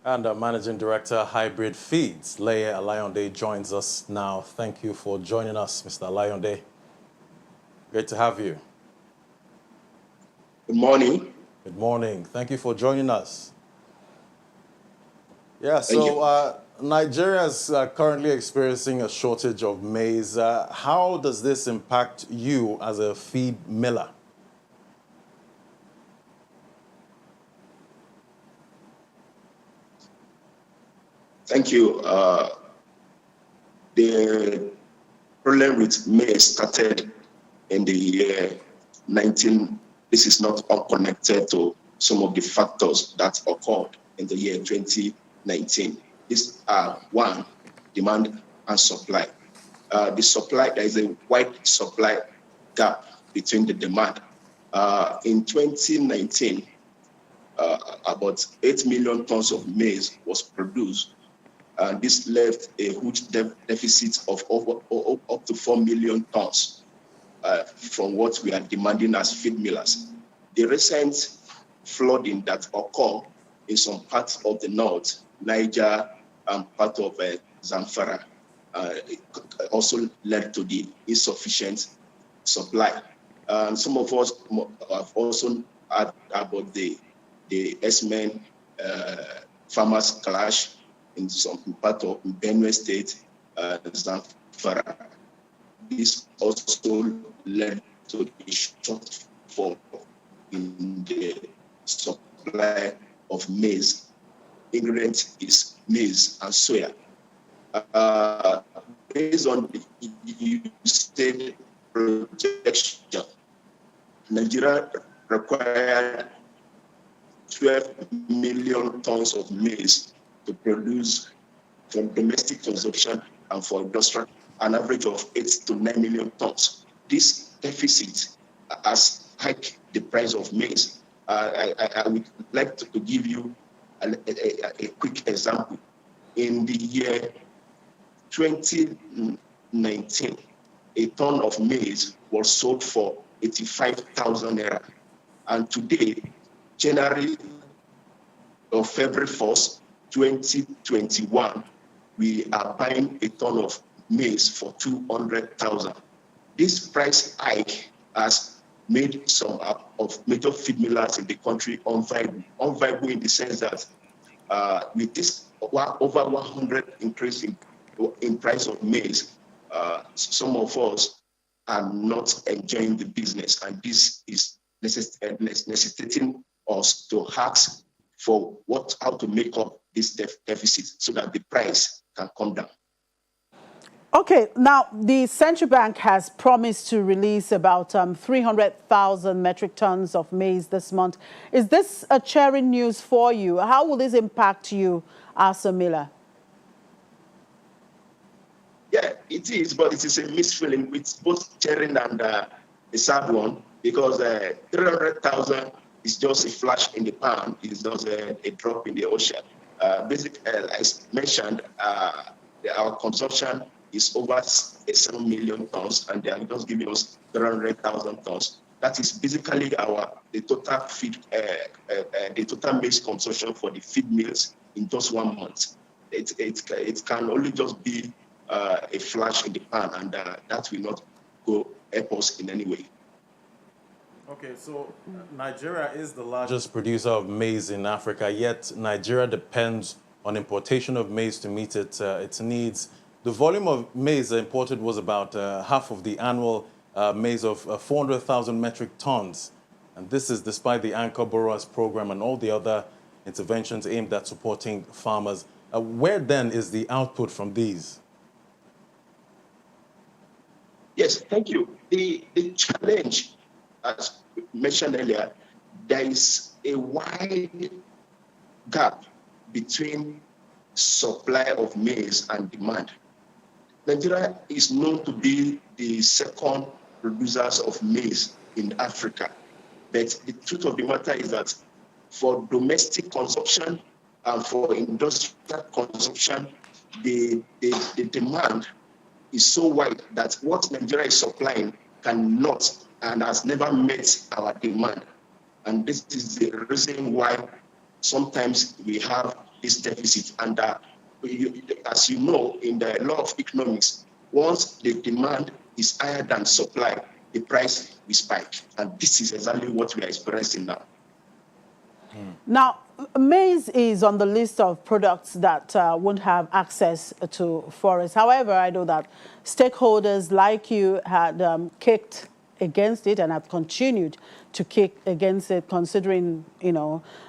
And our Managing Director, Hybrid Feeds, Leye Alayonde, joins us now. Thank you for joining us, Mr. Alayonde. Great to have you. Good morning. Good morning. Thank you for joining us. Yeah, so Nigeria is currently experiencing a shortage of maize. How does this impact you as a feed miller? Thank you. The problem with maize started in the year 19. This is not unconnected to some of the factors that occurred in the year 2019. These are one, demand and supply. The supply, there is a wide supply gap between the demand. In 2019, about 8 million tons of maize was produced. And this left a huge deficit of up to 4 million tons from what we are demanding as feed millers. The recent flooding that occurred in some parts of the north, Niger and part of Zamfara, also led to the insufficient supply. Some of us have also heard about the S-men farmers clash in some part of Benue State, Zamfara. This also led to the shortfall in the supply of maize. Ingredient is maize and soya. Based on the state projection, Nigeria required 12 million tons of maize to produce for domestic consumption and for industrial, an average of 8 to 9 million tons. This deficit has hiked the price of maize. I would like to give you a quick example. In the year 2019, a ton of maize was sold for 85,000 naira. And today, January or February 1st, 2021, we are buying a ton of maize for 200,000. This price hike has made some of major feed millers in the country unviable. Unviable in the sense that with this over 100 increase in price of maize, some of us are not enjoying the business, and this is necessitating us to ask for how to make up this deficit so that the price can come down. Okay, now the central bank has promised to release about 300,000 metric tons of maize this month. Is this a cheering news for you? How will this impact you as a miller? Yeah, it is, but it is a mixed feeling with both cheering and a sad one, because 300,000 is just a flash in the pan. It's just a drop in the ocean. Basically, as mentioned, our consumption is over 7 million tons, and they are just giving us 300,000 tons. That is basically the total feed, the total maize consumption for the feed mills in just 1 month. It can only just be a flash in the pan, and that will not go help us in any way. Okay, so Nigeria is the largest producer of maize in Africa, yet Nigeria depends on importation of maize to meet its needs. The volume of maize imported was about half of the annual maize of 400,000 metric tons. And this is despite the Anchor Borrowers Program and all the other interventions aimed at supporting farmers. Where then is the output from these? Yes, thank you. The challenge, as mentioned earlier, there is a wide gap between supply of maize and demand. Nigeria is known to be the second producers of maize in Africa. But the truth of the matter is that for domestic consumption and for industrial consumption, the demand is so wide that what Nigeria is supplying cannot and has never met our demand. And this is the reason why sometimes we have this deficit. And as you know, in the law of economics, once the demand is higher than supply, the price will spike. And this is exactly what we are experiencing now. Now, maize is on the list of products that won't have access to forests. However, I know that stakeholders like you had kicked against it and have continued to kick against it, considering,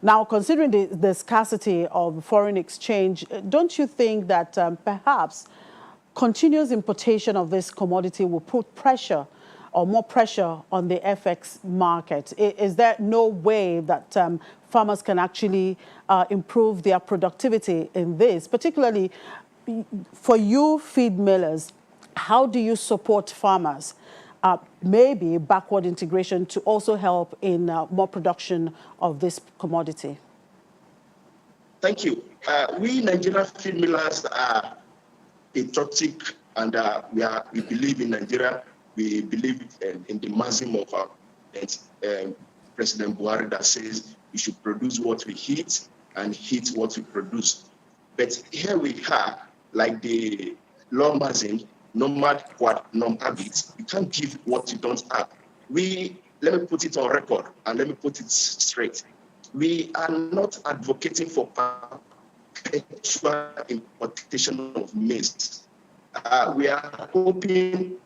now considering the scarcity of foreign exchange. Don't you think that perhaps continuous importation of this commodity will put pressure or more pressure on the FX market? Is there no way that farmers can actually improve their productivity in this, particularly for you feed millers? How do you support farmers? Maybe backward integration to also help in more production of this commodity. Thank you. We Nigerian feed millers are patriotic, and we believe in Nigeria. We believe in the maxim of our President Buhari that says we should produce what we eat and eat what we produce. But here we are, like the law maxim, nomad quad non habit. You can't give what you don't have. Let me put it on record and let me put it straight. We are not advocating for perpetual importation of maize. We are hoping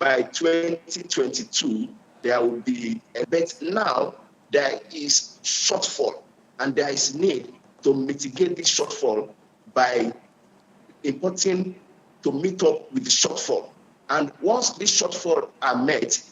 by 2022 there will be a bet. Now there is shortfall, and there is need to mitigate this shortfall by importing to meet up with the shortfall. And once these shortfall are met,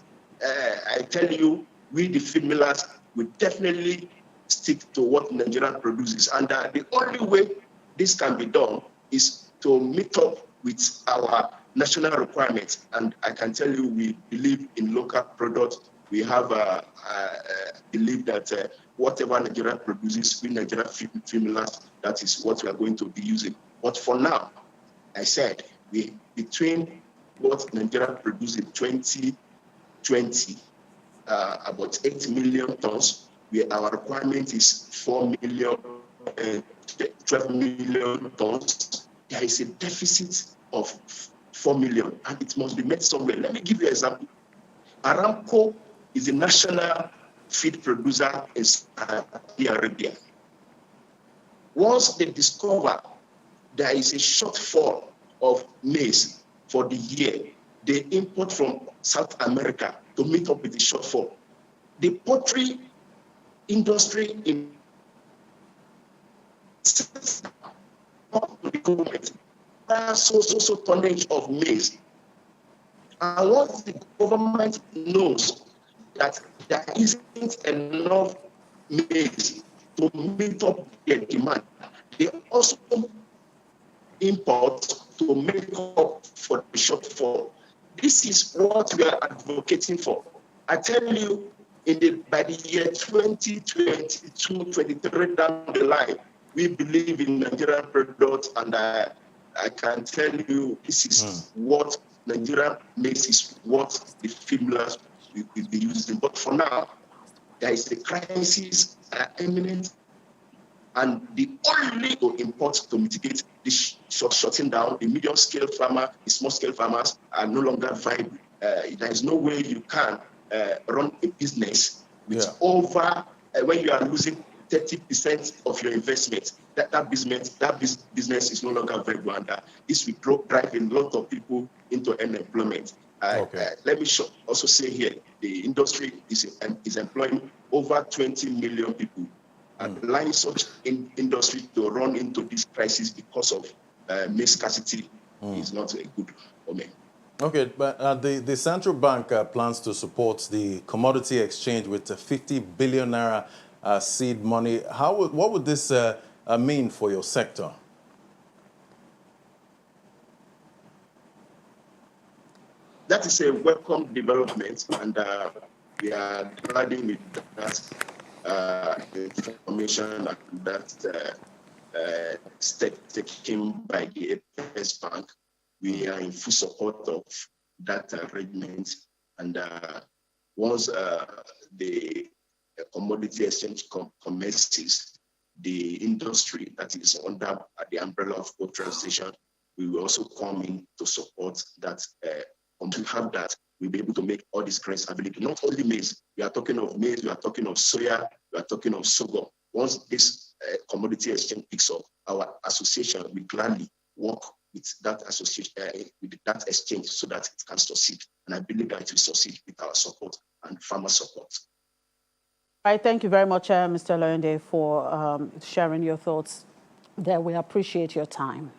I tell you, we the feed millers will definitely stick to what Nigeria produces. And the only way this can be done is to meet up with our national requirements. And I can tell you, we believe in local products. We have believe that whatever Nigeria produces, we Nigeria feed millers, that is what we are going to be using. But for now, I said, between what Nigeria produced in 2020, about 8 million tons, our requirement is 12 million tons. There is a deficit of 4 million, and it must be met somewhere. Let me give you an example. Aramco is the national feed producer in Saudi Arabia. Once they discover there is a shortfall of maize for the year, they import from South America to meet up with the shortfall. The poultry industry in the government so tonnage of maize. And once the government knows that there isn't enough maize to meet up their demand, they also import to make up for the shortfall. This is what we are advocating for. I tell you, by the year 2022, 23 down the line, we believe in Nigerian products, and I can tell you this is what Nigerian maize is, what the feed millers will be using. But for now, there is a crisis imminent, and the only to import to mitigate this shutting down, the medium-scale farmer, the small-scale farmers are no longer viable. There is no way you can run a business with over, when you are losing 30% of your investment, that business is no longer viable, and this will drive a lot of people into unemployment. Let me also say here, the industry is employing over 20 million people. And allowing such industry to run into this crisis because of maize scarcity is not a good omen. Okay, but the central bank plans to support the commodity exchange with 50 billion naira seed money. What would this mean for your sector? That is a welcome development, and we are glad with that information and that step taken by the APS Bank. We are in full support of that arrangement, and once the commodity exchange commences, the industry that is under the umbrella of co-transition, we will also come in to support that. And to have that, we'll be able to make all these grains available. Not only maize, we are talking of maize, we are talking of soya, we are talking of sorghum. Once this commodity exchange picks up, our association will gladly work with that association, with that exchange, so that it can succeed. And I believe that it will succeed with our support and farmer support. All right, thank you very much, Mr. Loyonde, for sharing your thoughts there. We appreciate your time.